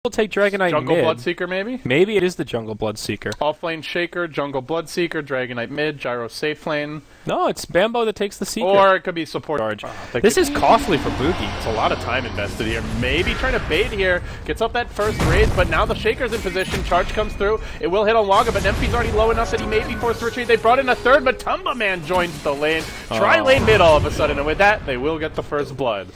We'll take Dragonite Jungle mid. Bloodseeker, maybe? Maybe it is the Jungle Bloodseeker. Offlane Shaker, Jungle Bloodseeker, Dragonite mid, Gyro safe lane. No, it's Bamboe that takes the Seeker. Or it could be support. Charge. This is costly for Boogie. It's a lot of time invested here. Maybe trying to bait here. Gets up that first raise, but now the Shaker's in position. Charge comes through. It will hit on Waga, but Nemphy's already low enough that he may be forced to retreat. They brought in a third, but Tumba Man joins the lane. Try lane mid all of a sudden, and with that, they will get the first blood.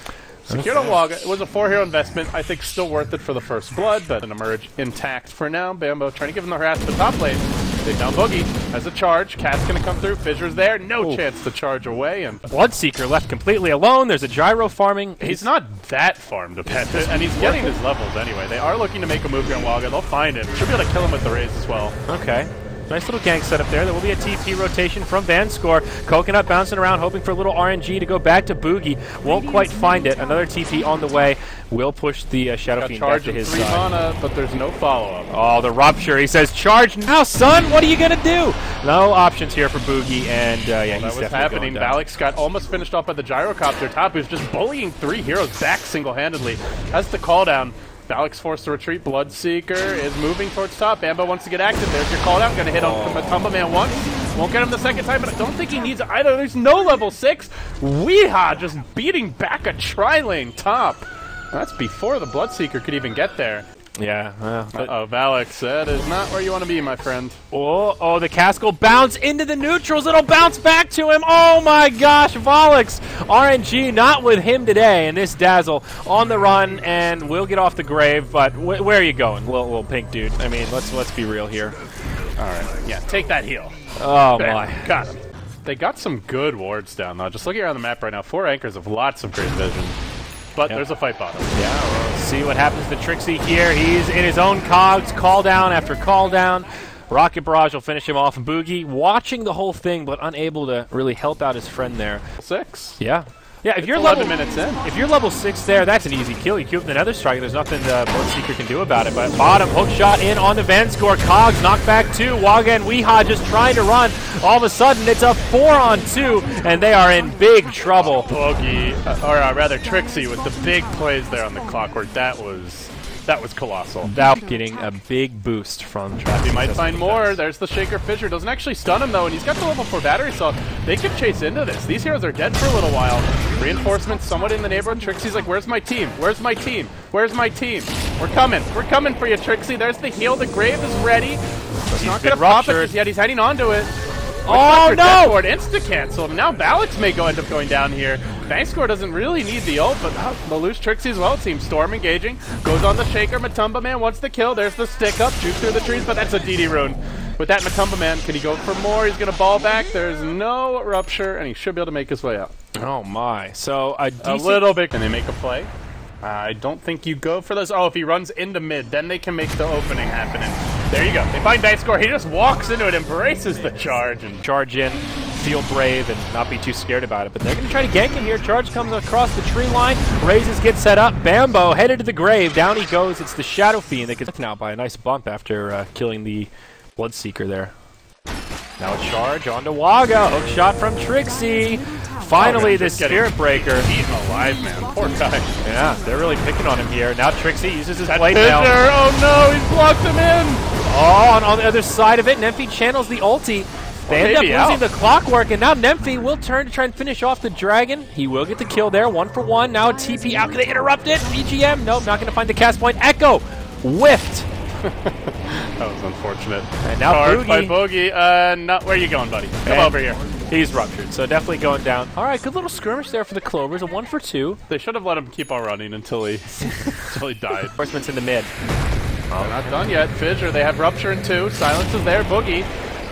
Secured on Waga. It was a 4-hero investment. I think still worth it for the first blood, but an emerge intact for now. Bamboe trying to give him the harass to top lane. They found Boogie as a charge. Cat's going to come through. Fissure's there. No chance to charge away. And Bloodseeker left completely alone. There's a Gyro farming. He's not that farm dependent, and he's getting his levels anyway. They are looking to make a move here on Waga. They'll find him. Should be able to kill him with the raise as well. Okay. Nice little gank setup there. There will be a TP rotation from Vanskor. Coconut bouncing around, hoping for a little RNG to go back to Boogie. Won't quite find it. Another TP on the way. Will push the Shadow Fiend back to his side. Mana, but there's no follow-up. Oh, the Rupture. He says, charge now, son! What are you going to do? No options here for Boogie, and yeah, he's definitely happening. going down. Valix got almost finished off by the Gyrocopter top, who's just bullying 3 heroes back single-handedly. That's the call down. Valix forced to retreat. Bloodseeker is moving towards top. Bamboe wants to get active. There's your call down. Going to hit on Tumba Man once. Won't get him the second time, but I don't think he needs it either. There's no level 6. Weeha just beating back a tri-lane top. That's before the Bloodseeker could even get there. Yeah. Uh-oh, Valix, that is not where you want to be, my friend. Oh, the Castle bounce into the neutrals. It'll bounce back to him. Oh my gosh, Valix. RNG not with him today, and this Dazzle on the run, and we'll get off the grave, but where are you going, little pink dude? I mean, let's be real here. All right, yeah, take that heal. Oh my. Got him. They got some good wards down, though. Just looking around the map right now, 4Anchors have lots of great vision. But there's a fight bottom. Yeah, we'll see what happens to Trixie here. He's in his own cogs, call down after call down. Rocket Barrage will finish him off. Boogie watching the whole thing, but unable to really help out his friend there. 6. Yeah. Yeah, if you're 11 minutes in. If you're level 6 there, that's an easy kill. You kill with another strike, there's nothing the Bloodseeker can do about it. But bottom, hook shot in on the Vanskor. Cogs knocked back 2. Waga and Weeha just trying to run. All of a sudden, it's a 4-on-2, and they are in big trouble. Boogie, or rather Trixie, with the big plays there on the clockwork. That was colossal. Now getting a big boost from Trixie. He might find more. There's the Shaker Fissure. Doesn't actually stun him, though, and he's got the level 4 battery, so they could chase into this. These heroes are dead for a little while. Reinforcements somewhat in the neighborhood. Trixie's like, where's my team? Where's my team? Where's my team? We're coming. We're coming for you, Trixie. There's the heal. The grave is ready. He's not going to pop it just yet. He's heading onto it. Oh, no! Insta-cancel. Now Valix may end up going down here. Vanskor doesn't really need the ult, but they'll lose Trixie as well. Team Storm engaging. Goes on the Shaker. Matumba Man wants the kill. There's the stick up. Juke through the trees, but that's a DD rune. With that Matumba Man, can he go for more? He's going to ball back. There's no Rupture, and he should be able to make his way out. Oh, my. So a little bit. Can they make a play? I don't think you go for this. Oh, if he runs into mid, then they can make the opening happen. And there you go. They find Vanskor. He just walks into it, embraces the charge, and charge in, feel brave, and not be too scared about it. But they're going to try to gank him here. Charge comes across the tree line. Raises get set up. Bamboe headed to the grave. Down he goes. It's the Shadow Fiend that gets taken out by a nice bump after killing the Bloodseeker there. Now a charge onto Waga. Hook shot from Trixie. Finally, the Spirit Breaker. Eaten alive, man. Poor guy. Yeah, they're really picking on him here. Now Trixie uses his blade mail. Oh no, he's blocked him in. Oh, and on the other side of it, Nemphy channels the ulti. They end up losing the clockwork, and now Nemphy will turn to try and finish off the dragon. He will get the kill there, 1 for 1. Now a TP out. Can they interrupt it? EGM? Nope, not going to find the cast point. Echo! Whiffed! That was unfortunate. And now Boogie. By Boogie. Where are you going, buddy? Come over here. He's ruptured, so definitely going down. All right, good little skirmish there for the Clovers, a 1 for 2. They should have let him keep on running until he died. Reinforcements in the mid. Oh, not done yet. Fissure, they have Rupture in 2. Silence is there. Boogie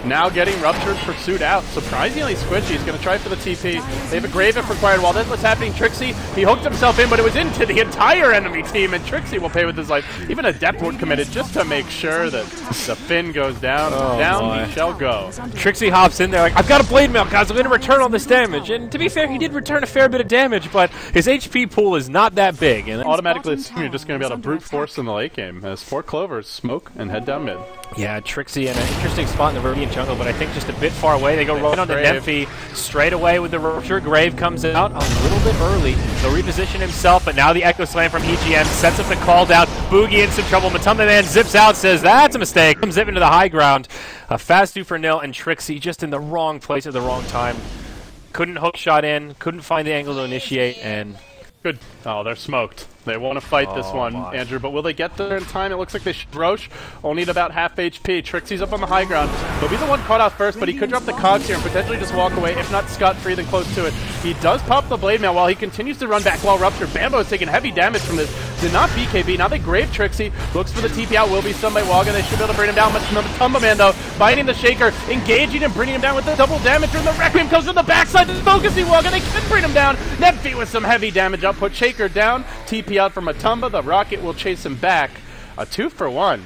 now getting Ruptured pursued out. Surprisingly squishy. He's going to try for the TP. They have a grave if required. While that's what's happening, Trixie, he hooked himself in, but it was into the entire enemy team, and Trixie will pay with his life. Even a Depth Wound committed just to make sure that the Finn goes down. Down he shall go. Trixie hops in there like, I've got a Blade Mail, guys. I'm going to return all this damage. And to be fair, he did return a fair bit of damage, but his HP pool is not that big. And automatically, you're just going to be able to brute force in the late game as 4 Clovers smoke and head down mid. Yeah, Trixie in an interesting spot in the ravine. jungle, but I think just a bit far away. They go right on the Nemphy straight away with the Rocher. Grave comes out a little bit early. He'll reposition himself, but now the Echo Slam from EGM sets up the call down. Boogie in some trouble. Matumba Man zips out, says that's a mistake. Comes zip into the high ground. Fast 2 for nil, and Trixie just in the wrong place at the wrong time. Couldn't hook shot in, couldn't find the angle to initiate, and... Good. Oh, they're smoked. They want to fight this one, Andrew, but will they get there in time? It looks like they should. Roche only at about half HP. Trixie's up on the high ground. He'll be the one caught out first, but he could drop the cogs here and potentially just walk away, if not scot-free, then close to it. He does pop the Blade Mail while he continues to run back while Rupture. Bamboe is taking heavy damage from this. Did not BKB. Now they grave Trixie. Looks for the TP out. Will be stunned by Waga. They should be able to bring him down. But Matumba Man, though, biting the Shaker, engaging him, bringing him down with the double damage. And the Requiem comes from the backside to focusing Waga. They can bring him down. Nemphy with some heavy damage output. Shaker down. TP out from Matumba. The Rocket will chase him back. A 2 for 1.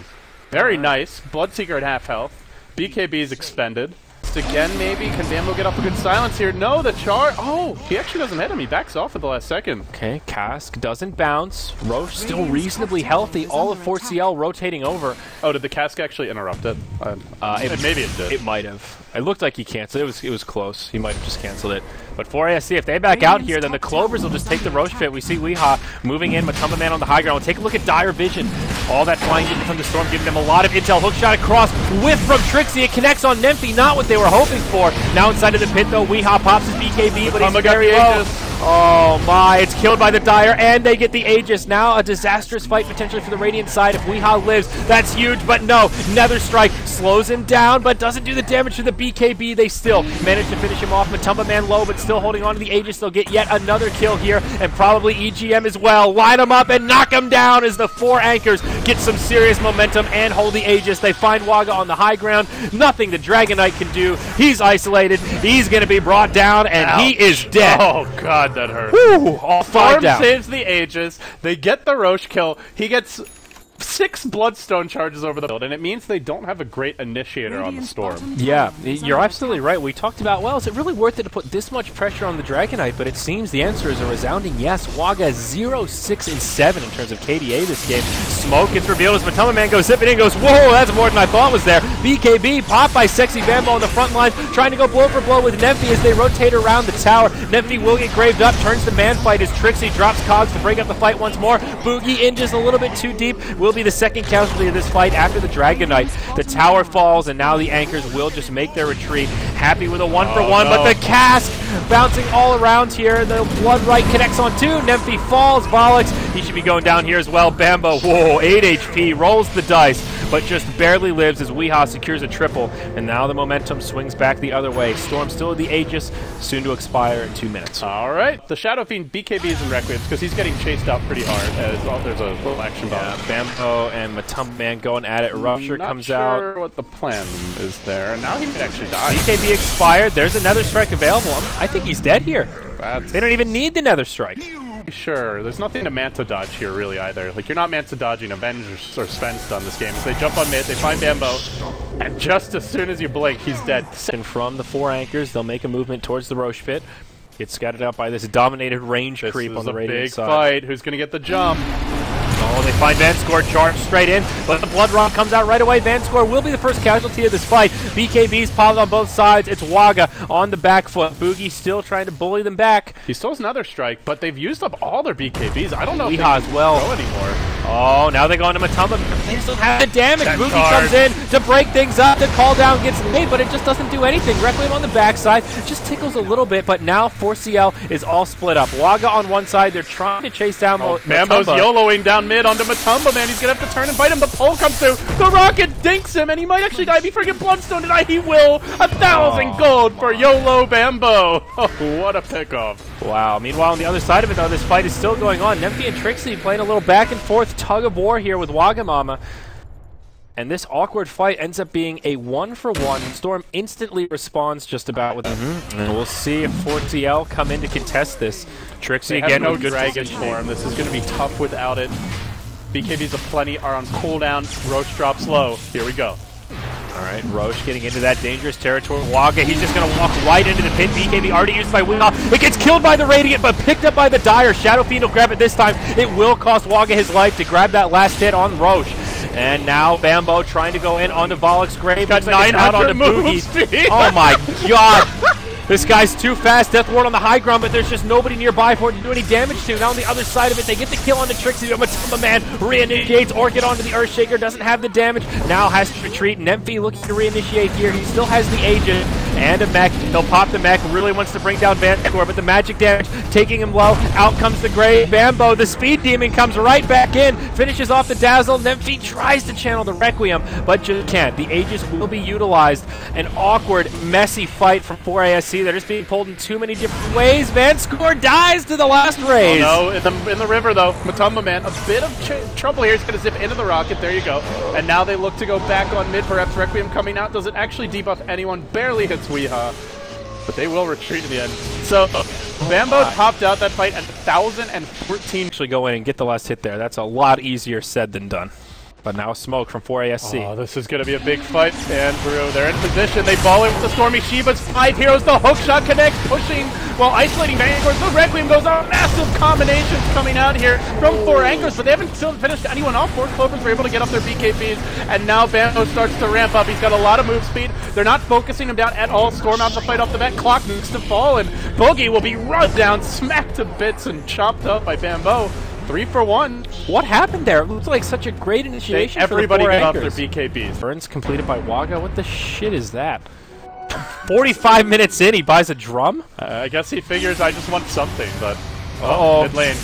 Very nice. Bloodseeker at half health. BKB is expended. Again, maybe. Can Bamboe get off a good silence here? No, the charge. Oh, he actually doesn't hit him. He backs off at the last second. Okay, Cask doesn't bounce. Roche still reasonably healthy. All of 4CL rotating over. Oh, did the Cask actually interrupt it? Maybe it did. It might have. It looked like he canceled. It was close. He might have just canceled it. But for ASC, if they back out here, then the Clovers will just take the Roche pit. We see Weehaw moving in. Matumba Man on the high ground. We'll take a look at Dire Vision. All that flying in from the Storm, giving them a lot of intel. Hook shot across. Whiff from Trixie. It connects on Nemphy. Not what they were hoping for. Now inside of the pit, though, Weehaw pops his BKB, but he's very low. Oh my, it's killed by the Dire, and they get the Aegis. Now a disastrous fight potentially for the Radiant side. If Weehaw lives, that's huge, but no. Nether Strike slows him down, but doesn't do the damage to the BKB. They still manage to finish him off. Matumba Man low, but still holding on to the Aegis. They'll get yet another kill here, and probably EGM as well. Line him up and knock him down as the 4 Anchors get some serious momentum and hold the Aegis. They find Waga on the high ground. Nothing the Dragon Knight can do. He's isolated. He's going to be brought down, and Ouch. He is dead. Oh, God, that hurt. Whew, all 5 Storm down. saves the Aegis. They get the Roche kill. He gets 6 Bloodstone charges over the field, and it means they don't have a great initiator on the Storm. Yeah, you're absolutely right. We talked about, well, is it really worth it to put this much pressure on the Dragon Knight? But it seems the answer is a resounding yes. Waga 0-6-7 in terms of KDA this game. Smoke gets revealed as Matumba Man goes zipping in, goes, whoa, that's more than I thought was there. BKB popped by Sexy Bamboe on the front line, trying to go blow for blow with Nemphy as they rotate around the tower. Nemphy will get graved up, turns the man fight as Trixie drops cogs to break up the fight once more. Boogie in just a little bit too deep. Will be the second casualty of this fight after the Dragon Knight. The tower falls, and now the Anchors will just make their retreat. Happy with a 1-for-1, but the Cask bouncing all around here. The Blood Right connects on 2. Nemphy falls. Volix, he should be going down here as well. Bamboe, whoa, 8 HP, rolls the dice, but just barely lives as Weehaw secures a triple, and now the momentum swings back the other way. Storm still at the Aegis, soon to expire in 2 minutes. All right, the Shadow Fiend BKBs and Requiems because he's getting chased out pretty hard as there's a little action bomb. Bamboe and Matumba Man going at it. Rupture comes out. Not sure what the plan is there, and now he might actually die. BKB expired. There's a Nether Strike available. I think he's dead here. That's They don't even need the Nether Strike. Sure, there's nothing to Manta dodge here really either. Like, you're not Manta dodging Avenge or Sven stun this game. So they jump on mid, they find Bamboe, and just as soon as you blink, he's dead. And from the 4 Anchors, they'll make a movement towards the Roche pit. Gets scattered out by this dominated range creep on the Radiant side. Big fight. Who's going to get the jump? Oh, they find Vanskor charged straight in, but the Blood Rock comes out right away. Vanskor will be the first casualty of this fight. BKB's piled on both sides. It's Waga on the back foot. Boogie still trying to bully them back. He still has another strike, but they've used up all their BKBs. I don't know if Weehaw they as well. can go anymore. Oh, now they're going to Matumba. They still have the damage. That's Boogie hard. comes in to break things up. The call down gets made, but it just doesn't do anything. Requiem on the backside just tickles a little bit, but now 4CL is all split up. Waga on one side. They're trying to chase down Bamboe's Matumba. YOLOing down mid onto Matumba, man. He's going to have to turn and fight him. The pole comes through. The Rocket dinks him, and he might actually die before he gets Bloodstone to die. He will. 1,000 gold for YOLO Bamboe. Oh, what a pickoff. Wow. Meanwhile, on the other side of it, though, this fight is still going on. Nemphy and Trixie playing a little back and forth tug of war here with Wagamama. And this awkward fight ends up being a 1-for-1. Storm instantly responds just about with And we'll see if 4TL come in to contest this. Trixie They again have no with good Dragon positioning. form. This is going to be tough without it. BKBs aplenty are on cooldown. Roche drops low. Here we go. All right, Roche getting into that dangerous territory. Waga, he's just going to walk right into the pit. BKB already used by Weehaw. It gets killed by the Radiant, but picked up by the Dire. Shadow Fiend will grab it this time. It will cost Waga his life to grab that last hit on Roche. And now Bamboe trying to go in onto Volok's grave. Got 9 out onto 900 move Boogie. speed. Oh my god. This guy's too fast. Death Ward on the high ground, but there's just nobody nearby for it to do any damage to. Now on the other side of it, they get the kill on the Trixie. Matumba Man reinitiates. Orchid onto the Earthshaker, doesn't have the damage. Now has to retreat. Nemphy looking to reinitiate here. He still has the Aegis and a mech. He'll pop the mech. Really wants to bring down Vanskor, but the magic damage taking him low. Out comes the Grave. Bamboe, the Speed Demon, comes right back in. Finishes off the Dazzle. Nemphy tries to channel the Requiem, but just can't. The Aegis will be utilized. An awkward, messy fight from 4ASC. They're just being pulled in too many different ways. Vanskor dies to the last raise. Oh no, in the river though, Matumba Man, a bit of trouble here. He's going to zip into the rocket. There you go. And now they look to go back on mid. Perhaps Requiem coming out. Does it actually debuff anyone? Barely hits Weeha. But they will retreat in the end. So, Bamboe topped out that fight at 1,014. Actually go in and get the last hit there. That's a lot easier said than done. But now smoke from 4ASC. Oh, this is going to be a big fight, Andrew. They're in position. They ball in with the Stormy Shiba's 5 heroes. The hook shot connects, pushing while isolating Vanskor. The Requiem goes out. Massive combinations coming out here from 4Anchors, but they haven't still finished anyone off. 4 Clovers were able to get up their BKBs, and now Bamboe starts to ramp up. He's got a lot of move speed. They're not focusing him down at all. Storm out the fight off the bat. Clock needs to fall, and Boogie will be run down, smacked to bits, and chopped up by Bamboe. 3 for 1. What happened there? It looks like such a great initiation Everybody for the 4 got off their Anchors. BKBs. Burns completed by Waga. What the shit is that? 45 minutes in, he buys a drum? I guess he figures I just want something, but... Uh-oh. Mid lane.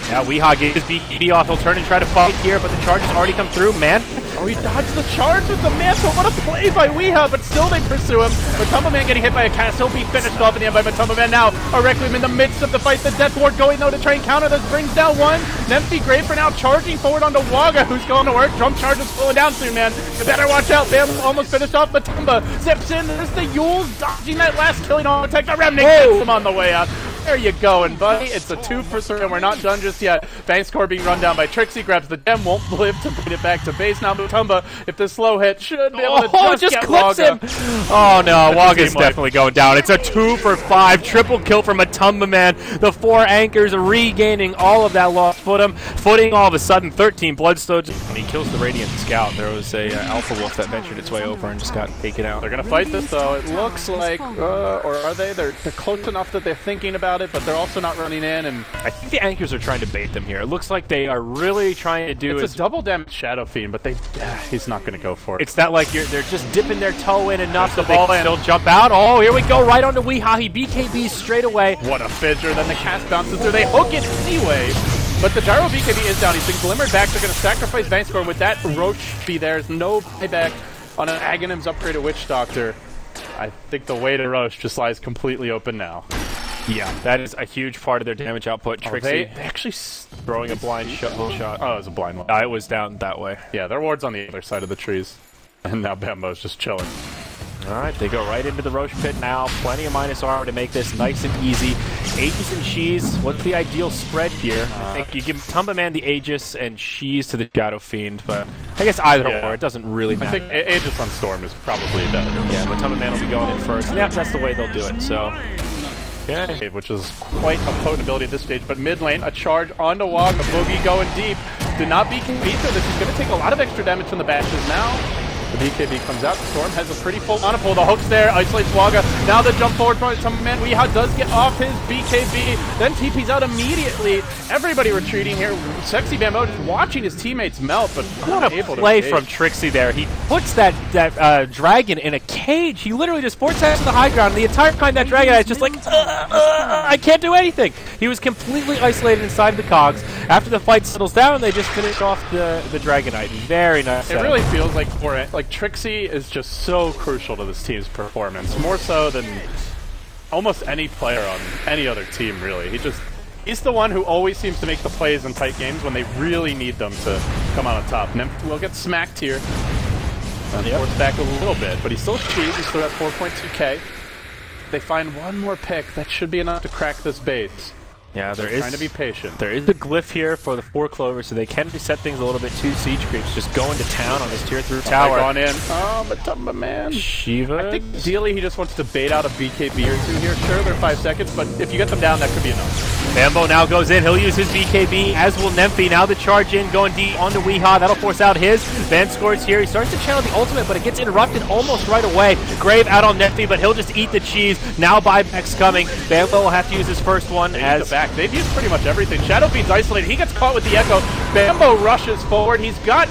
Yeah, Weeha gets his BKB off. He'll turn and try to fight here, but the charge has already come through. Man, Oh, he dodged the charge with the mantle. What a play by Weeha, but still they pursue him. Matumba Man getting hit by a cast. He'll be finished off in the end by Matumba Man now. A Requiem in the midst of the fight. The Death Ward going though to try and counter this. Brings down one. Nemphy Grave for now charging forward onto Waga, who's going to work. Drum charge is slowing down soon, man. You better watch out. Bam almost finished off. Matumba zips in. There's the Yules dodging that last killing on attack. The Remnant gets him on the way out. There you going, buddy. It's a 2 for 3, and we're not done just yet. Vanskor being run down by Trixie, grabs the gem, won't live to bring it back to base. Now Matumba, if the slow hit, should be able to just get clips Waga. him. Oh no, Waga's definitely going down. It's a 2 for 5, triple kill for Matumba Man. The 4 Anchors regaining all of that lost footing all of a sudden. 13 Bloodstones. When he kills the Radiant Scout, there was a Alpha Wolf that ventured its way over and just got taken out. They're gonna fight this though. It looks like, or are they? They're close enough that they're thinking about it, but they're also not running in. And I think the Anchors are trying to bait them here. It looks like they are really trying to do it's a double damage Shadow Fiend, but he's not gonna go for it. It's that like they're just dipping their toe in enough There's that the they ball can in. still jump out. Oh, here we go, right onto Weeha. He BKBs straight away. What a fissure. Then the cast bounces through. They hook it anyway. But the Gyro BKB is down. He's been glimmered back. They're going to sacrifice Vanskor. With that Roach be there's no payback on an Aghanim's upgraded Witch Doctor. I think the way to Roach just lies completely open now. Yeah, that is a huge part of their damage output. Trixie They actually throwing a blind shot. Oh, it was a blind one. It was down that way. Yeah, their ward's on the other side of the trees. And now Bamboe's just chilling. Alright, they go right into the Roche pit now. Plenty of minus armor to make this nice and easy. Aegis and Shees, what's the ideal spread here? I think you give Matumba Man the Aegis and Shees to the Shadow Fiend, but I guess either or, it doesn't really matter. I think Aegis on Storm is probably better. Yeah, Matumba Man will be going in first. Yeah, that's the way they'll do it, so... Okay. Which is quite a potent ability at this stage, but mid lane, a charge onto Waga, Boogie going deep. Did not beat Kavita. This is going to take a lot of extra damage from the bashes now. The BKB comes out. Storm has a pretty full on pull. The hook's there. Isolates Waga. Now the jump forward from some man. Weeha does get off his BKB. Then TP's out immediately. Everybody retreating here. Sexy Bamboe just watching his teammates melt, but what a play from Trixie there. He puts that dragon in a cage. He literally just force to the high ground. And the entire time that dragon is just like, I can't do anything. He was completely isolated inside the cogs. After the fight settles down, they just finish off the Dragonite. Very nice. It really feels like Trixie is just so crucial to this team's performance, more so than almost any player on any other team, really. He's the one who always seems to make the plays in tight games when they really need them to come out on top. Nymph will get smacked here. Forced back a little bit, but he's still cheese. He's still at 4.2k. They find one more pick. That should be enough to crack this base. Yeah, trying to be patient. There is a glyph here for the 4 Clover, so they can reset things a little bit. 2 siege creeps just going to town on this tier 3 tower. Gone in. Oh, Matumba man. Shiva. I think ideally he just wants to bait out a BKB or 2 here. Sure, they're 5 seconds, but if you get them down, that could be enough. Bamboe now goes in. He'll use his BKB, as will Nemphy. Now the charge in, going deep onto Weehaw. That'll force out his. Vanskor's here. He starts to channel the ultimate, but it gets interrupted almost right away. Grave out on Nemphy, but he'll just eat the cheese. Now buyback's coming. Bamboe will have to use his first one. They've used pretty much everything. Shadow Fiend's isolated. He gets caught with the Echo. Bamboe rushes forward. He's got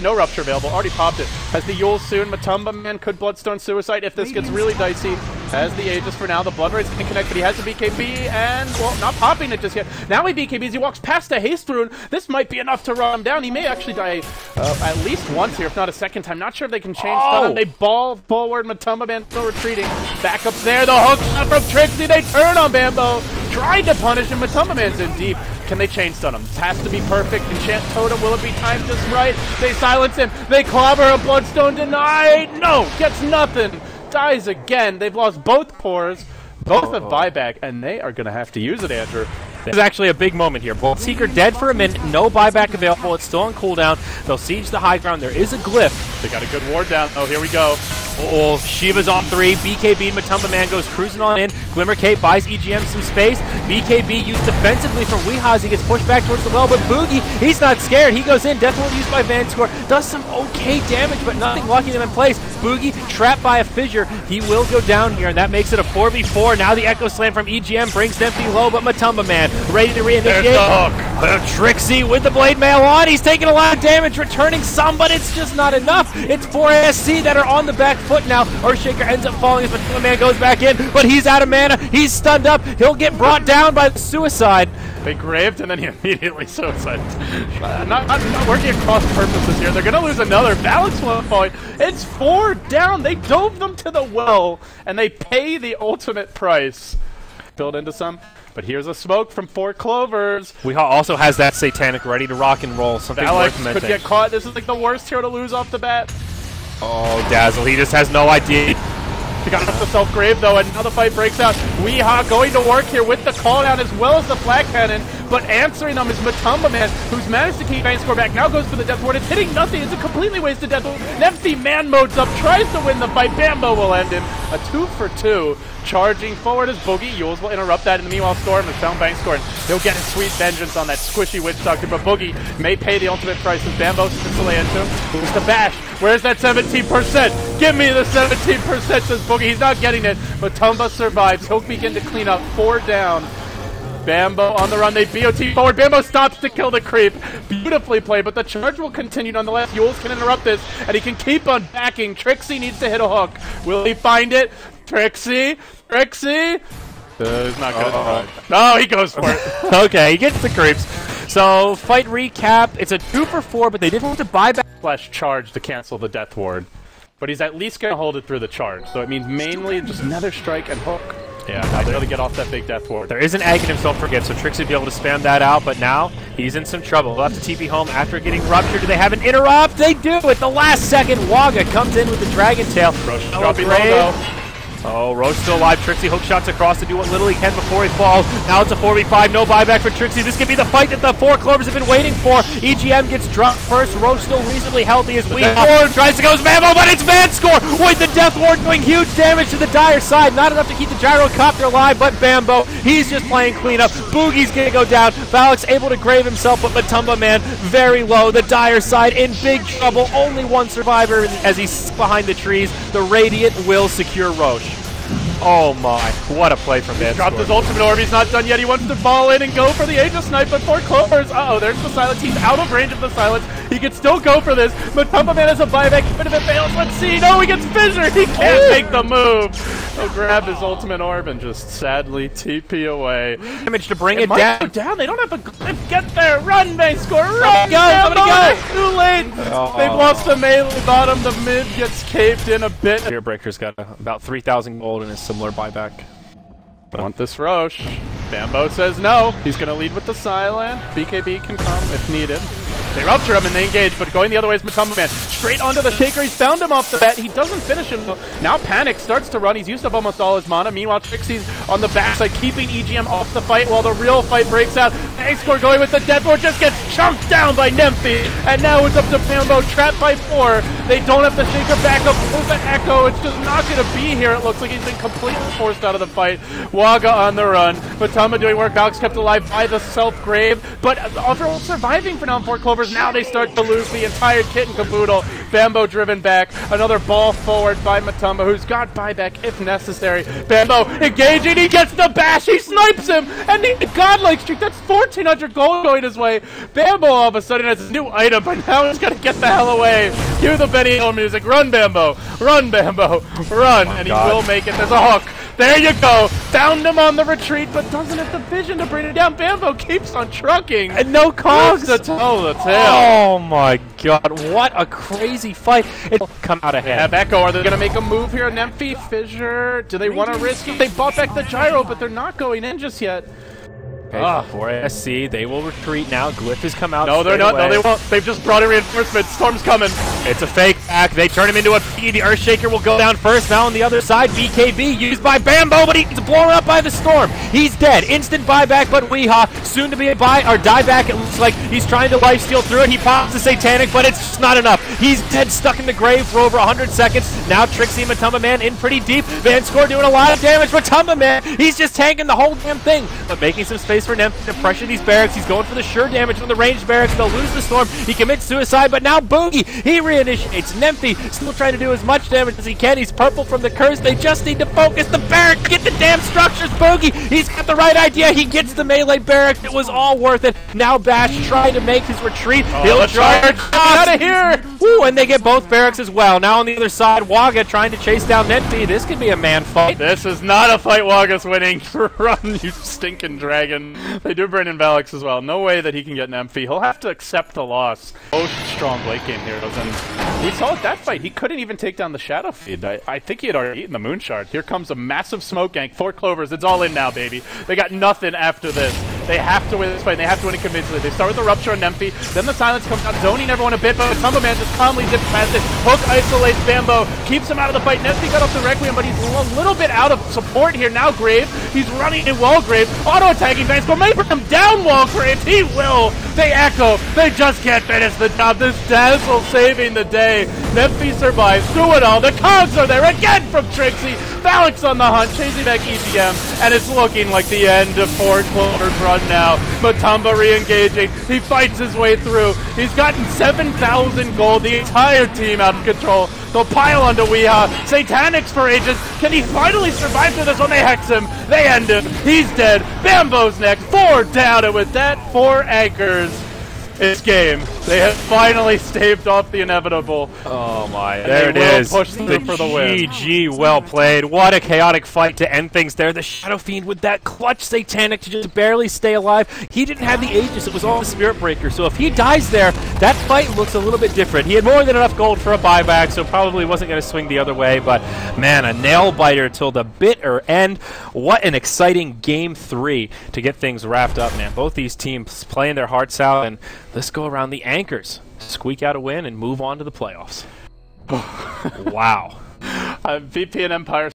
no Rupture available. Already popped it. Has the Yule soon. Matumba man could Bloodstone Suicide if this gets really dicey. Has the Aegis for now. The Blood Rays can connect, but he has the BKB and, well, not popping it just yet. Now he BKBs. He walks past a Haste Rune. This might be enough to run him down. He may actually die at least once here, if not a second time. Not sure if they can change stun him. They ball forward. Matumba man still retreating. Back up there. The hook shot from Trixie. They turn on Bamboe. Tried to punish him. Matumba man's in deep. Can they chain stun him? This has to be perfect. Enchant Totem. Will it be timed just right? They silence him. They clobber a Bloodstone denied. No, gets nothing. Dies again. They've lost both pores. Both have buyback, and they are going to have to use it, Andrew. This is actually a big moment here. Bolt Seeker dead for a minute, no buyback available. It's still on cooldown. They'll siege the high ground. There is a glyph. They got a good ward down. Oh, here we go. Oh, Shiva's on 3. BKB, Matumba man goes cruising on in. Glimmer Cape buys EGM some space. BKB used defensively from Weehaw. He gets pushed back towards the well, but Boogie, he's not scared. He goes in. Death Ward used by Vanskor. Does some okay damage, but nothing locking them in place. Boogie trapped by a fissure. He will go down here, and that makes it a 4v4. Now the Echo Slam from EGM brings Nemphy low, but Matumba man ready to reinitiate. There's the hook. Trixie with the Blade Mail on. He's taking a lot of damage, returning some, but it's just not enough. It's 4SC that are on the back foot now. Earthshaker ends up falling as Matumba man goes back in, but he's out of mana. He's stunned up. He'll get brought down by the suicide. They graved and then he immediately suicided. Not working across purposes here. They're going to lose another. Balance 1 point. It's 4 down. They dove them to the well, and they pay the ultimate price. Build into some. But here's a smoke from 4 Clovers. Weehaw also has that Satanic ready to rock and roll. Something Alex worth mentioning. could get caught. This is like the worst hero to lose off the bat. Oh, Dazzle. He just has no idea. He got up the self-grave, though, and now the fight breaks out. Weehaw going to work here with the call-down as well as the flag cannon, but answering them is Matumba man, who's managed to keep Vanskor back. Now goes for the Death Ward. It's hitting nothing. It's a completely wasted Death Ward. Nemphy man modes up, tries to win the fight. Bamboe will end him. A 2-for-2. Charging forward as Boogie. Yules will interrupt that. In the meanwhile, Storm has found Vanskor, and he'll get his sweet vengeance on that squishy Witch Doctor, but Boogie may pay the ultimate price as Bamboe sits to lay into him. Who's the bash? Where's that 17%? Give me the 17%, says Boogie. He's not getting it, but Matumba survives. He'll begin to clean up. 4 down. Bamboe on the run. They BOT forward. Bamboe stops to kill the creep. Beautifully played, but the charge will continue nonetheless. Yules can interrupt this, and he can keep on backing. Trixie needs to hit a hook. Will he find it? Trixie? Trixie? He's not good. No, he goes for it. Okay, he gets the creeps. So, fight recap. It's a 2-for-4, but they didn't have to buy back. Flash charge to cancel the Death Ward. But he's at least going to hold it through the charge. So it means mainly just Nether Strike and hook. Yeah, not able to get off that big Death Ward. There is an Aghanim, don't forget, so Trixie will be able to spam that out, but now he's in some trouble. He'll have to TP home after getting ruptured. Do they have an interrupt? They do! At the last second, Waga comes in with the Dragon Tail. Roche dropping low. Oh, Roche still alive. Trixie hook shots across to do what little he can before he falls. Now it's a 4v5, no buyback for Trixie. This could be the fight that the 4 Clovers have been waiting for. EGM gets dropped first. Roche still reasonably healthy as Weehaw tries to go as Bamboe, but it's Vanskor with the Death Ward doing huge damage to the dire side. Not enough to keep the Gyrocopter alive, but Bamboe, he's just playing cleanup. Boogie's gonna go down. Valak's able to grave himself, but Matumba man very low. The dire side in big trouble. Only one survivor as he's behind the trees. The Radiant will secure Roche. Oh my, what a play from Vanskor. Dropped his ultimate orb, he's not done yet. He wants to fall in and go for the Aegis Snipe, but 4 Clovers. Uh-oh, there's the silence. He's out of range of the silence. He can still go for this, but Matumba man has a buyback, even if it fails. Let's see. No, he gets fissured. He can't make the move. He'll grab his ultimate orb and just sadly TP away. Damage to bring it down. They don't have a glyph. Get there. Run, Vanskor. Run. Go. Too late. They've lost the melee bottom. The mid gets caved in a bit. Fearbreaker's got about 3,000 gold in his similar buyback. I want this Roche. Bamboe says no. He's going to lead with the silent. BKB can come if needed. They rupture him and they engage, but going the other way is Matumba Man. Straight onto the Shaker. He's found him off the bat. He doesn't finish him though. Now Panic starts to run. He's used up almost all his mana. Meanwhile, Trixie's on the backside, keeping EGM off the fight while the real fight breaks out. Vanskor going with the Deathboard just gets chunked down by Nemphy. And now it's up to Bamboe, trapped by 4. They don't have the Shaker back up. Move the Echo. It's just not going to be here. It looks like he's been completely forced out of the fight. Waga on the run. Matumba doing work. Alex kept alive by the self-grave. But overall surviving for now in 4 Clovers. Now they start to lose the entire kit and caboodle. Bamboe driven back. Another ball forward by Matumba, who's got buyback if necessary. Bamboe engaging. He gets the bash. He snipes him. And the godlike streak. That's 1,400 gold going his way. Bamboe all of a sudden has a new item, but now he's got to get the hell away. Cue the Benny Hill music. Run, Bamboe. Run, Bamboe. Run. And he will make it. There's a hook. There you go. Found him on the retreat, but doesn't have the vision to bring it down. Bamboe keeps on trucking. And no cogs. The tail. Oh my god. What a crazy fight. It'll come out ahead. They have Echo. Are they going to make a move here? Nemphy, Fissure. Do they want to risk it? They bought back the gyro, but they're not going in just yet. Okay, for SC, they will retreat now. Glyph has come out. No, they're not. Away. No, they won't. They've just brought in reinforcements. Storm's coming. It's a fake back. They turn him into a P. The Earthshaker will go down first. Now on the other side, BKB used by Bamboe, but he's blown up by the Storm. He's dead. Instant buyback, but Weehaw soon to be a dieback. It looks like he's trying to lifesteal through it. He pops the Satanic, but it's just not enough. He's dead, stuck in the grave for over 100 seconds. Now Trixie and Matumba Man in pretty deep. Vanskor doing a lot of damage. Matumba Man, he's just tanking the whole damn thing, but making some space for Nymph to pressure these barracks. He's going for the sure damage from the ranged barracks. They'll lose the Storm. He commits suicide, but now Boogie, he reinitiates. Nemphy still trying to do as much damage as he can. He's purple from the curse. They just need to focus the barrack. Get the damn structures, Boogie. He's got the right idea. He gets the melee barracks. It was all worth it. Now Bash trying to make his retreat. He'll charge out of here. Woo, and they get both barracks as well. Now on the other side, Waga trying to chase down Nemphy. This could be a man fight. This is not a fight Waga's winning. Run, you stinking dragon. They do burn in Valix as well. No way that he can get Nemphy. He'll have to accept the loss. Most strong late game heroes, and we saw at that fight, he couldn't even take down the Shadow Feed. I think he had already eaten the Moon Shard. Here comes a massive smoke gank. 4 Clovers. It's all in now, baby. They got nothing after this. They have to win this fight, and they have to win it convincingly. They start with the Rupture on Nemphy, then the Silence comes out, zoning everyone a bit, but Matumba Man just calmly dips past it. Hook isolates Bamboe, keeps him out of the fight. Nemphy got off the Requiem, but he's a little bit out of support here. Now Grave, he's running in Wallgrave, auto-attacking Vanskor, may bring him down Wallgrave, he will! They echo, they just can't finish the job. This Dazzle saving the day. Nemphy survives through it all. The cogs are there again from Trixie. Valix on the hunt, chasing back EGM, and it's looking like the end of 4 Clovers run now. Matumba re-engaging. He fights his way through. He's gotten 7,000 gold. The entire team out of control. They'll pile onto Weehaw. Satanics for ages. Can he finally survive through this one? They hex him. They end him. He's dead. Bamboe's next. 4 down, and with that, 4 anchors. It's game. They have finally staved off the inevitable. Oh my, there it is. Push through for the win. GG, well played. What a chaotic fight to end things there. The Shadow Fiend with that clutch Satanic to just barely stay alive. He didn't have the Aegis. It was all the Spirit Breaker. So if he dies there, that fight looks a little bit different. He had more than enough gold for a buyback, so probably wasn't going to swing the other way. But man, a nail biter till the bitter end. What an exciting Game 3 to get things wrapped up, man. Both these teams playing their hearts out, and let's go around the anchors, squeak out a win, and move on to the playoffs. Wow. VP and Empire